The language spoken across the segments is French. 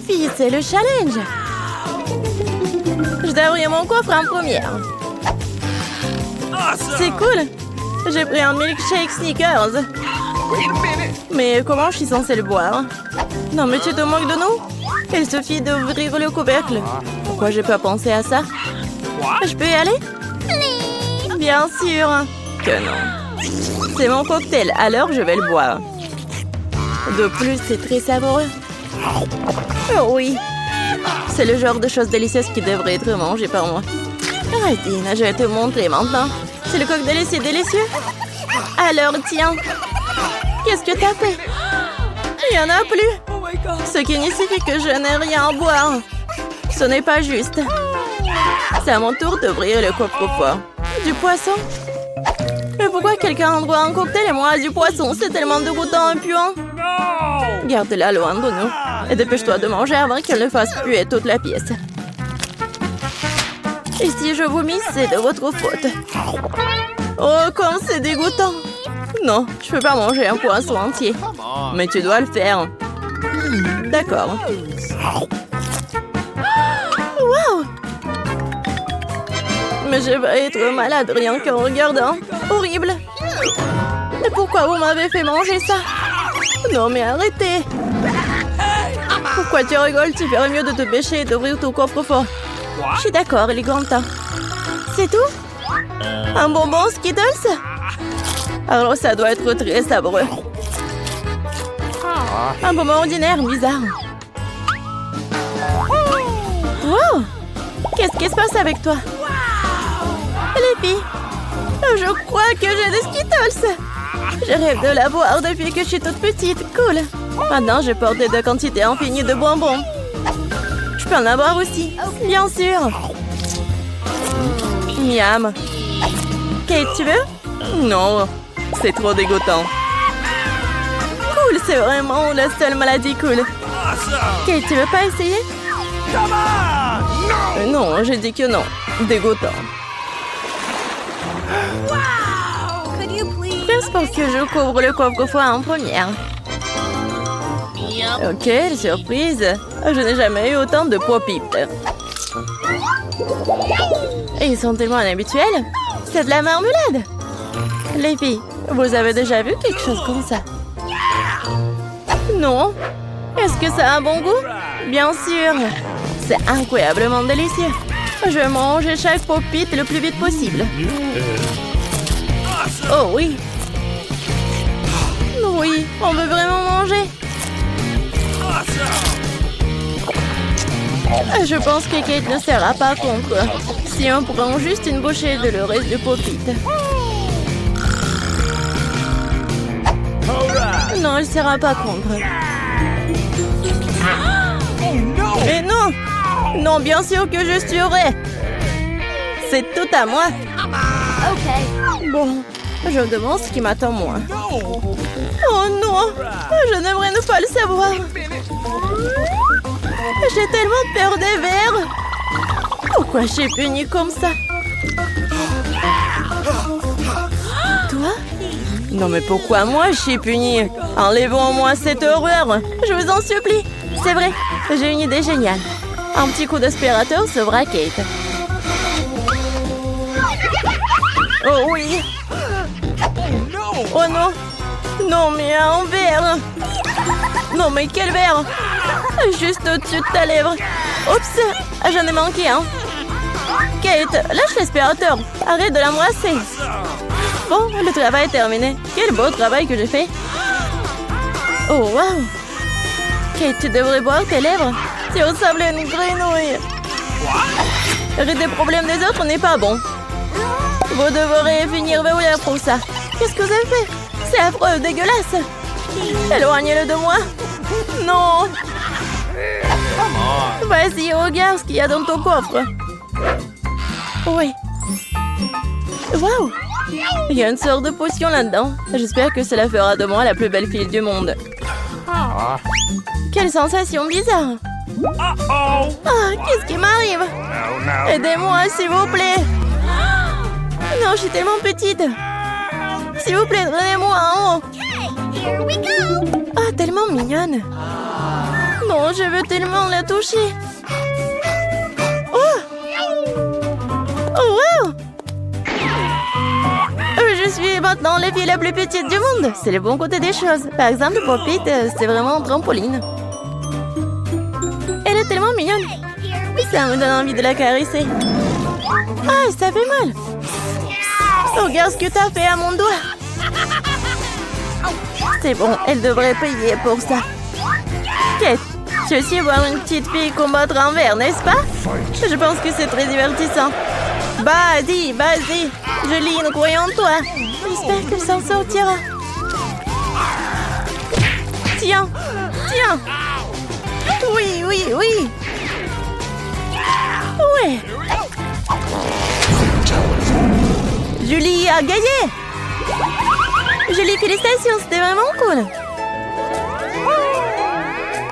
filles, c'est le challenge. Je dois ouvrir mon coffre en première. C'est cool. J'ai pris un milkshake Snickers. Mais comment je suis censée le boire? Non, mais tu te moques de nous? Il suffit d'ouvrir le couvercle. Pourquoi j'ai pas pensé à ça? Je peux y aller? Bien sûr que non. C'est mon cocktail, alors je vais le boire. De plus, c'est très savoureux. Oh oui. C'est le genre de choses délicieuses qui devrait être mangées par moi. Arrêtine, je vais te montrer maintenant. C'est le cocktail ici délicieux? Alors, tiens. Qu'est-ce que t'as fait? Il n'y en a plus. Ce qui signifie que je n'ai rien à boire. Ce n'est pas juste. C'est à mon tour d'ouvrir le coffre-fort. Du poisson? Mais pourquoi quelqu'un a droit à un cocktail et moi du poisson? C'est tellement dégoûtant et puant. Garde-la loin de nous. Et dépêche-toi de manger avant qu'elle ne fasse puer toute la pièce. Et si je vomis, c'est de votre faute. Oh, comme c'est dégoûtant. Non, je peux pas manger un poisson entier. Mais tu dois le faire. D'accord. Wow! Mais je vais être malade rien qu'en regardant. Horrible. Mais pourquoi vous m'avez fait manger ça? Non, mais arrêtez. Pourquoi tu rigoles? Tu ferais mieux de te pêcher et d'ouvrir ton coffre-fort. Je suis d'accord, il est grand temps. C'est tout? Un bonbon Skittles? Alors ça doit être très savoureux. Un bonbon ordinaire, bizarre. Wow! Qu'est-ce qui se passe avec toi? Les filles, je crois que j'ai des Skittles. Je rêve de l'avoir depuis que je suis toute petite. Cool. Maintenant, je porte de quantités infinies de bonbons. Je peux en avoir aussi. Bien sûr. Miam. Kate, tu veux? Non, c'est trop dégoûtant. Cool, c'est vraiment la seule maladie cool. Kate, tu veux pas essayer? Non, j'ai dit que non. Dégoûtant. Pense pour que je couvre le coffre-fort en première. Ok, surprise. Je n'ai jamais eu autant de pop-it. Ils sont tellement inhabituels. C'est de la marmelade. Les filles, vous avez déjà vu quelque chose comme ça? Non. Est-ce que ça a un bon goût? Bien sûr. C'est incroyablement délicieux. Je vais manger chaque pop-it le plus vite possible. Oh oui. Oui, on veut vraiment manger. Je pense que Kate ne sera pas contre. Si on prend juste une bouchée de le reste du pop-it. Non, elle ne sera pas contre. Mais non! Non, bien sûr que je suivrai. C'est tout à moi. Bon, je me demande ce qui m'attend moi. Oh non! Je n'aimerais ne pas le savoir. J'ai tellement peur des vers. Pourquoi je suis punie comme ça? Toi? Non mais pourquoi moi je suis punie? Enlevons-moi cette horreur. Je vous en supplie. C'est vrai, j'ai une idée géniale. Un petit coup d'aspirateur sauvera Kate. Oh oui. Oh non. Non mais un verre. Non mais quel verre? Juste au-dessus de ta lèvre. Oups, j'en ai manqué un. Kate, lâche l'aspirateur. Arrête de l'embrasser. Bon, le travail est terminé. Quel beau travail que j'ai fait. Oh wow. Kate, tu devrais boire tes lèvres. Tu ressembles à une grenouille. Rire des problèmes des autres n'est pas bon. Vous devrez finir verrouillé pour ça. Qu'est-ce que vous avez fait? C'est affreux, dégueulasse. Éloignez-le de moi. Non. Vas-y, regarde ce qu'il y a dans ton coffre. Oui. Waouh. Il y a une sorte de potion là-dedans. J'espère que cela fera de moi la plus belle fille du monde. Quelle sensation bizarre. Ah, qu'est-ce qui m'arrive? Aidez-moi, s'il vous plaît. Non, je suis tellement petite. S'il vous plaît, donnez-moi en haut. Ah, tellement mignonne. Non, je veux tellement la toucher. Oh! Oh, wow! Je suis maintenant la fille la plus petite du monde. C'est le bon côté des choses. Par exemple, pour Pete, c'est vraiment un trampoline. Elle est tellement mignonne. Ça me donne envie de la caresser. Ah, ça fait mal. Regarde ce que t'as fait à mon doigt. C'est bon, elle devrait payer pour ça. Kate, tu veux aussi voir une petite fille combattre en verre, n'est-ce pas? Je pense que c'est très divertissant. Vas-y, vas-y. Julie, nous croyons en toi. J'espère qu'elle s'en sortira. Tiens, tiens. Oui, oui, oui. Ouais. Julie a gagné. Julie, félicitations, c'était vraiment cool.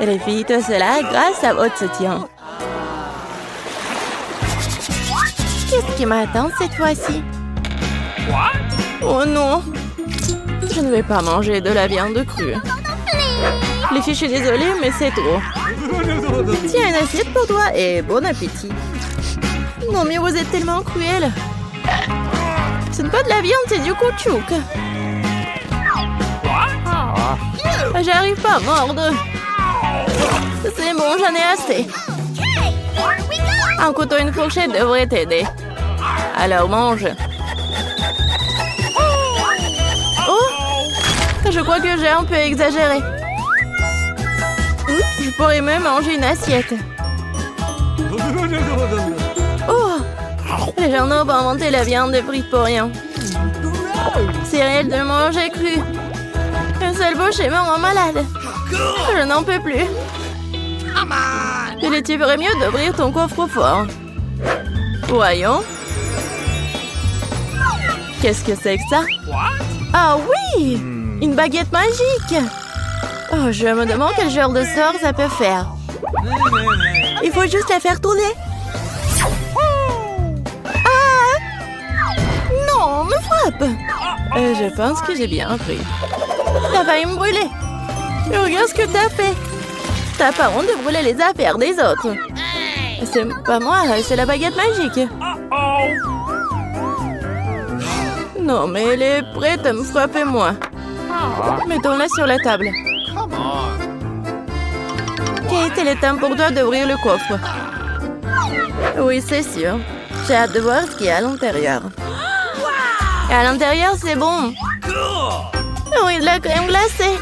Elle fit tout cela grâce à votre soutien. Qu'est-ce qui m'attend cette fois-ci? Oh non! Je ne vais pas manger de la viande crue. Les filles, je suis désolée, mais c'est trop. Tiens, une assiette pour toi et bon appétit. Non, mais vous êtes tellement cruel. Ce n'est pas de la viande, c'est du caoutchouc. J'arrive pas à mordre. C'est bon, j'en ai assez. Un couteau et une fourchette devraient t'aider. Alors mange. Oh! Je crois que j'ai un peu exagéré. Je pourrais même manger une assiette. Oh! Les gens n'ont pas inventé la viande frite pour rien. C'est réel de manger cru. Un seul bouchée me rend malade. Je n'en peux plus. Tu ferais mieux d'ouvrir ton coffre-fort. Voyons. Qu'est-ce que c'est que ça? Ah oui! Une baguette magique! Oh, je me demande quel genre de sort ça peut faire. Il faut juste la faire tourner. Ah! Non, me frappe! Je pense que j'ai bien appris. T'as failli me brûler. Regarde ce que t'as fait. T'as pas honte de brûler les affaires des autres. C'est pas moi, c'est la baguette magique. Non, mais elle est prête à me frapper, moi. Mettons-la sur la table. Kate, il est temps pour toi d'ouvrir le coffre. Oui, c'est sûr. J'ai hâte de voir ce qu'il y a à l'intérieur. Et à l'intérieur, c'est bon. Oui, de la crème glacée.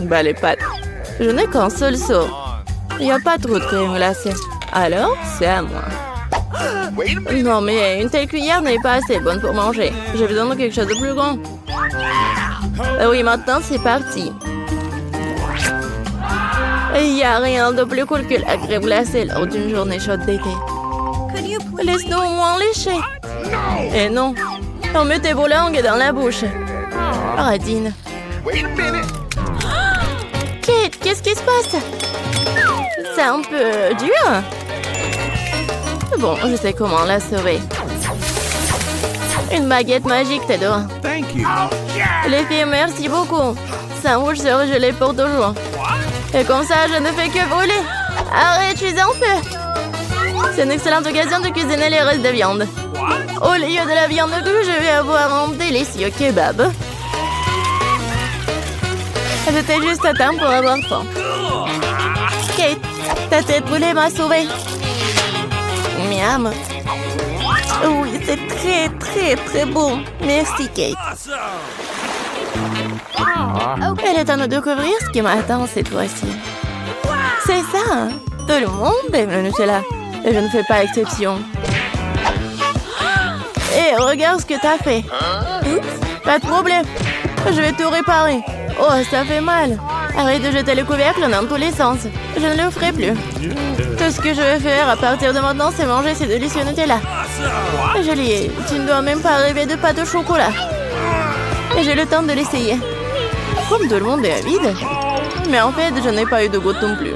Bah, les pâtes. Je n'ai qu'un seul sort. Il n'y a pas trop de crème glacée. Alors, c'est à moi. Non, mais une telle cuillère n'est pas assez bonne pour manger. J'ai besoin de quelque chose de plus grand. Oui, maintenant, c'est parti. Il n'y a rien de plus cool que la crème glacée lors d'une journée chaude d'été. Laisse-nous au moins lécher. Et non, on met tes vos langues dans la bouche. Radine. Kate, qu'est-ce qui se passe? C'est un peu dur. Bon, je sais comment la sauver. Une baguette magique t'aidera. Les filles, merci beaucoup. Sandwich sera gelé pour toujours. Et comme ça, je ne fais que brûler. Arrête, je suis en feu. C'est une excellente occasion de cuisiner les restes de viande. Au lieu de la viande crue, je vais avoir un délicieux kebab. J'étais juste à temps pour avoir faim. Kate, ta tête brûlée m'a sauvée. Miam. Oui, c'est très, très, très bon. Merci, Kate. Elle est temps de découvrir ce qui m'attend cette fois-ci. C'est ça, hein? Tout le monde aime le Nutella. Et je ne fais pas exception. Et regarde ce que t'as fait. Pas de problème. Je vais tout réparer. Oh, ça fait mal. Arrête de jeter le couvercle dans tous les sens. Je ne le ferai plus. Tout ce que je vais faire à partir de maintenant, c'est manger ces délicieux Nutella. Julie, tu ne dois même pas rêver de pâte au chocolat. Et j'ai le temps de l'essayer. Comme tout le monde est avide. Mais en fait, je n'ai pas eu de goût non plus.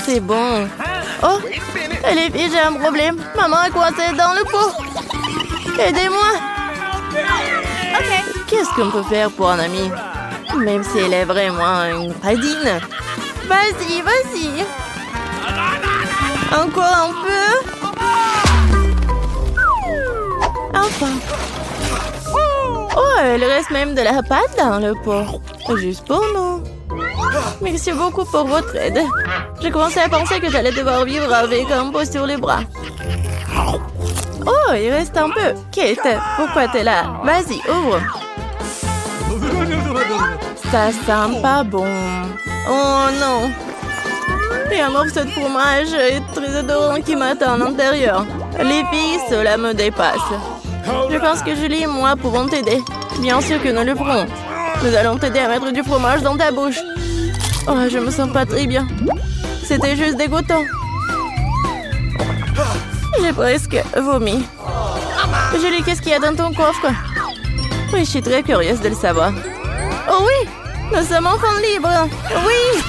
C'est bon. Oh, les filles, j'ai un problème. Maman est coincée dans le pot. Aidez-moi. Qu'est-ce qu'on peut faire pour un ami? Même si elle est vraiment une radine. Vas-y, vas-y. Encore un peu. Enfin. Oh, il reste même de la pâte dans le pot. Juste pour nous. Merci beaucoup pour votre aide. J'ai commencé à penser que j'allais devoir vivre avec un pot sur les bras. Oh, il reste un peu. Kate, pourquoi t'es là? Vas-y, ouvre. Ça sent pas bon. Oh non. Il y a un morceau de fromage très odorant qui m'attend à l'intérieur. Les filles, cela me dépasse. Je pense que Julie et moi pouvons t'aider. Bien sûr que nous le ferons. Nous allons t'aider à mettre du fromage dans ta bouche. Oh, je me sens pas très bien. C'était juste dégoûtant. J'ai presque vomi. Julie, qu'est-ce qu'il y a dans ton coffre? Oui, je suis très curieuse de le savoir. Oh oui, nous sommes enfants libres. Oui.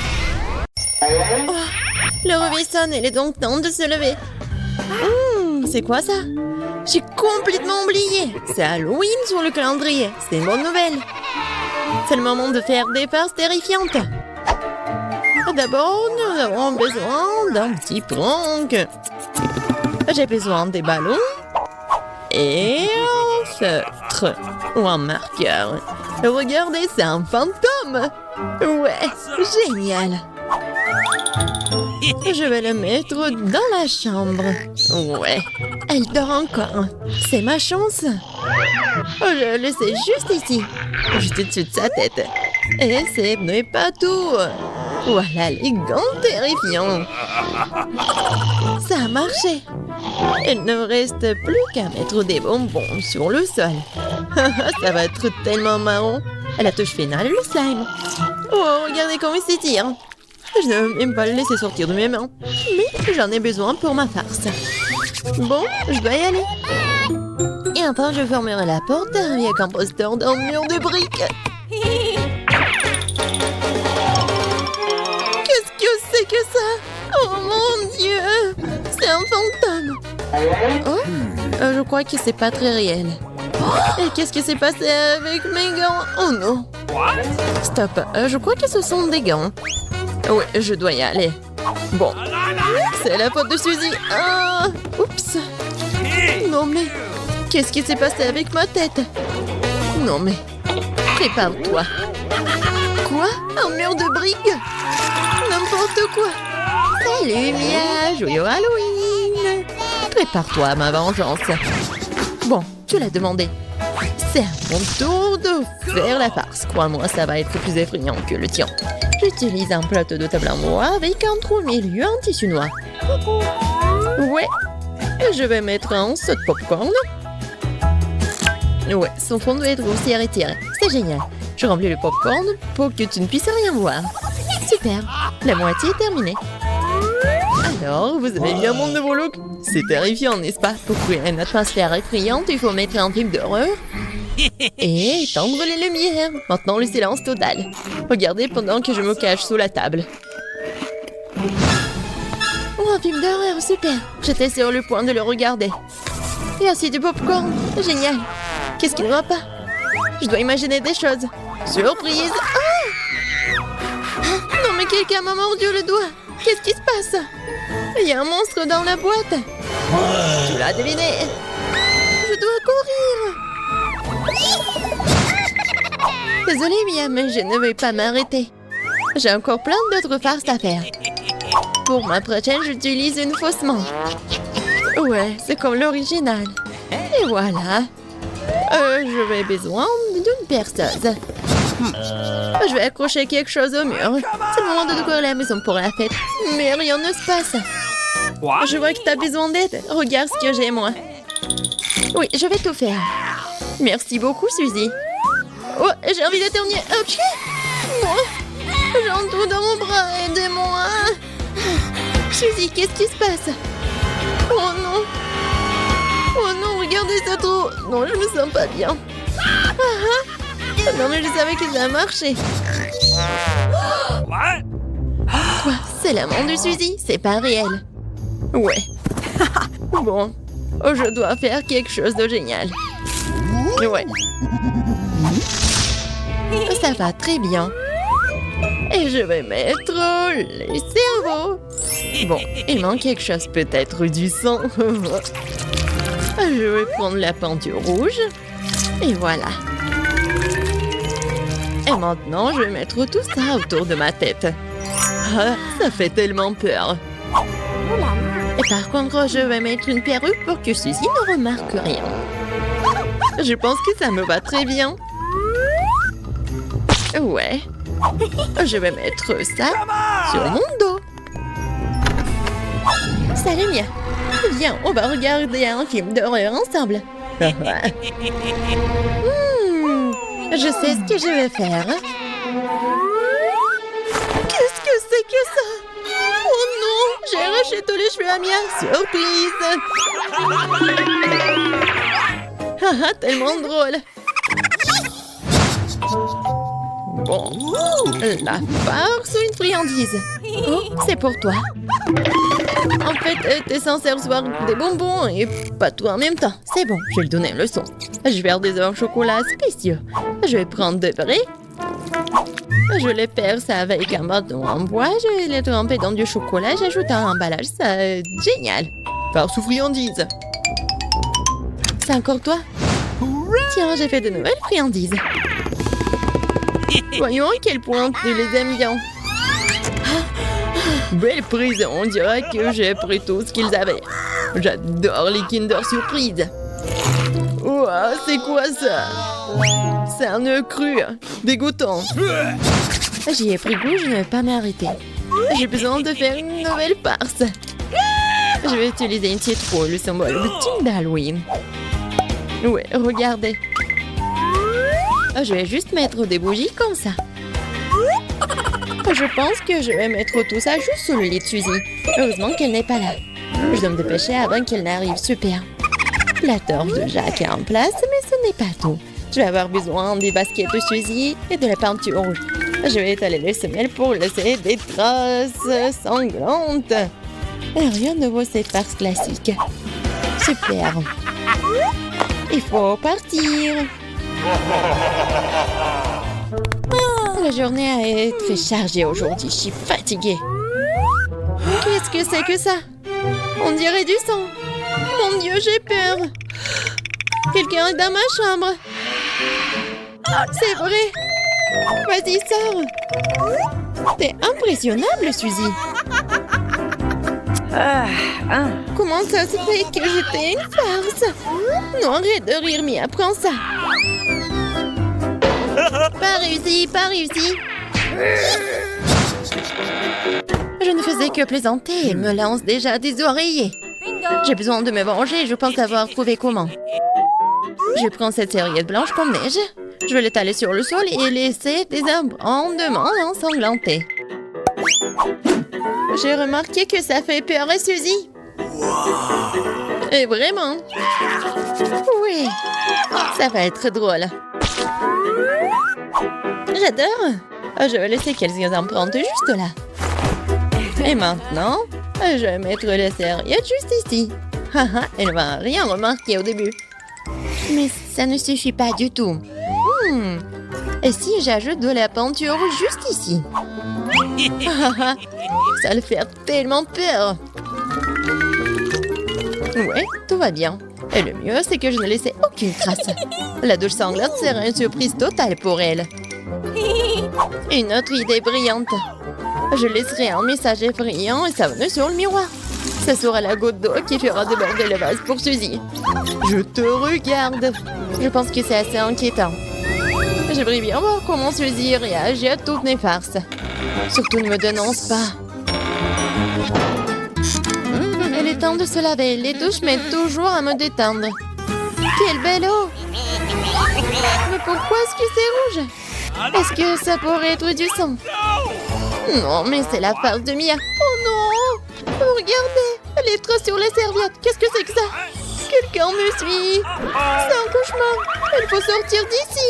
Oh, le réveil sonne, il est donc temps de se lever. C'est quoi ça? J'ai complètement oublié. C'est Halloween sur le calendrier. C'est une bonne nouvelle. C'est le moment de faire des farces terrifiantes. D'abord, nous avons besoin d'un petit prank. J'ai besoin des ballons et un feutre ou un marqueur. Regardez, c'est un fantôme. Ouais, génial. Je vais le mettre dans la chambre. Ouais, elle dort encore. C'est ma chance. Je le laisse juste ici, juste au-dessus de sa tête. Et ce n'est pas tout. Voilà les gants terrifiants. Ça a marché. Il ne reste plus qu'à mettre des bonbons sur le sol. Ça va être tellement marrant. À la touche finale, le slime. Oh, regardez comment il s'étire. Je ne veux même pas le laisser sortir de mes mains. Mais j'en ai besoin pour ma farce. Bon, je dois y aller. Et enfin, je fermerai la porte avec un poster d'un mur de briques. Qu'est-ce que c'est que ça? Oh mon Dieu! C'est un fantôme. Oh, je crois que c'est pas très réel. Et qu'est-ce qui s'est passé avec mes gants? Oh non! Stop, je crois que ce sont des gants. Oui, je dois y aller. Bon, c'est la faute de Suzy. Ah, oups. Non mais, qu'est-ce qui s'est passé avec ma tête? Non mais, prépare-toi. Quoi? Un mur de briques? N'importe quoi. Salut Mia, joyeux Halloween. Prépare-toi à ma vengeance. Bon, tu l'as demandé. C'est à mon tour de faire la farce. Crois-moi, ça va être plus effrayant que le tien. J'utilise un plateau de table en bois avec un trou au milieu en tissu noir. Ouais, je vais mettre un saut de popcorn. Ouais, son fond doit être aussi étiré. C'est génial. Je remplis le popcorn pour que tu ne puisses rien voir. Super, la moitié est terminée. Alors, vous avez bien mon nouveau look? C'est terrifiant, n'est-ce pas? Pour créer une atmosphère effrayante, il faut mettre un film d'horreur et éteindre les lumières. Maintenant, le silence total. Regardez pendant que je me cache sous la table. Oh, un film d'horreur, super. J'étais sur le point de le regarder. Et aussi du popcorn, génial. Qu'est-ce qui ne va pas? Je dois imaginer des choses. Surprise! Ah! Non mais quelqu'un m'a mordu le doigt. Qu'est-ce qui se passe? Il y a un monstre dans la boîte. Tu l'as deviné. Je dois courir. Désolée Mia, mais je ne vais pas m'arrêter. J'ai encore plein d'autres farces à faire. Pour ma prochaine, j'utilise une fausse manche. Ouais, c'est comme l'original. Et voilà. Je vais besoin d'une perceuse. Je vais accrocher quelque chose au mur. C'est le moment de décorer la maison pour la fête. Mais rien ne se passe. Je vois que tu as besoin d'aide. Regarde ce que j'ai, moi. Oui, je vais tout faire. Merci beaucoup, Suzy. Oh, j'ai envie d'éternuer. Moi, j'ai un trou dans mon bras. Aidez-moi. Suzy, qu'est-ce qui se passe? Oh non. Oh non, regardez ce trou. Non, je me sens pas bien. Non, mais je savais que ça a marché. Quoi? C'est l'amant de Suzy? C'est pas réel. Ouais. Bon, je dois faire quelque chose de génial. Ouais. Ça va très bien. Et je vais mettre les cerveaux. Bon, il manque quelque chose, peut-être du sang. Je vais prendre la peinture rouge. Et voilà. Et maintenant, je vais mettre tout ça autour de ma tête. Ah, ça fait tellement peur. Et par contre, je vais mettre une perruque pour que Suzy ne remarque rien. Je pense que ça me va très bien. Ouais. Je vais mettre ça sur mon dos. Salut Mia. Viens, on va regarder un film d'horreur ensemble. Je sais ce que je vais faire. Qu'est-ce que c'est que ça? Oh non, j'ai arraché tous les cheveux à Mia. Surprise! Haha, tellement drôle. Bon, la farce ou une friandise? Oh, c'est pour toi. En fait, t'es censé recevoir des bonbons et pas tout en même temps. C'est bon, je vais lui donner une leçon. Je vais faire des œufs au chocolat spéciaux. Je vais prendre de vrais. Je les perce avec un bâton en bois. Je vais les tremper dans du chocolat. J'ajoute un emballage. Ça, génial. Farce ou friandise? C'est encore toi? Tiens, j'ai fait de nouvelles friandises. Voyons à quel point tu les aimes bien. Belle prise, on dirait que j'ai pris tout ce qu'ils avaient. J'adore les Kinder Surprise. Ouah, c'est quoi ça? C'est un œuf cru, dégoûtant. J'y ai pris goût, je ne vais pas m'arrêter. J'ai besoin de faire une nouvelle farce. Je vais utiliser une citrouille, le symbole ultime d'Halloween. Ouais, regardez. Je vais juste mettre des bougies comme ça. Je pense que je vais mettre tout ça juste sous le lit de Suzy. Heureusement qu'elle n'est pas là. Je dois me dépêcher avant qu'elle n'arrive. Super. La torche de Jacques est en place, mais ce n'est pas tout. Je vais avoir besoin des baskets de Suzy et de la peinture rouge. Je vais étaler les semelles pour laisser des traces sanglantes. Et rien ne vaut cette farce classique. Super. Il faut partir. La journée a été chargée aujourd'hui. Je suis fatiguée. Qu'est-ce que c'est que ça? On dirait du sang. Mon Dieu, j'ai peur. Quelqu'un est dans ma chambre. C'est vrai. Vas-y, sors. T'es impressionnable, Suzy. Comment ça se fait que j'étais une farce? Non, arrête de rire, Mia, prends ça. Pas réussi, pas réussi. Je ne faisais que plaisanter. Elle me lance déjà des oreillers. J'ai besoin de me venger. Je pense avoir trouvé comment. Je prends cette serviette blanche comme neige. Je vais l'étaler sur le sol et laisser des abondements ensanglantés. J'ai remarqué que ça fait peur à Suzy. Et vraiment. Oui, ça va être drôle. J'adore. Je vais laisser quelques empreintes juste là. Et maintenant, je vais mettre la serviette juste ici. Haha, elle va rien remarquer au début. Mais ça ne suffit pas du tout. Et si j'ajoute de la peinture juste ici? Ça va faire tellement peur. Ouais, tout va bien. Et le mieux, c'est que je ne laissais aucune trace. La douche sanglante sera une surprise totale pour elle. Une autre idée brillante. Je laisserai un message effrayant et savonneux sur le miroir. Ce sera la goutte d'eau qui fera déborder le vase pour Suzy. Je te regarde. Je pense que c'est assez inquiétant. J'aimerais bien voir comment Suzy réagit à toutes mes farces. Surtout ne me dénonce pas. Il est temps de se laver. Les douches m'aident toujours à me détendre. Quelle belle eau! Mais pourquoi est-ce que c'est rouge? Est-ce que ça pourrait être du sang? Non, mais c'est la farce de Mia. Oh non! Regardez! Les traces sur les serviettes. Qu'est-ce que c'est que ça? Quelqu'un me suit! C'est un cauchemar! Il faut sortir d'ici!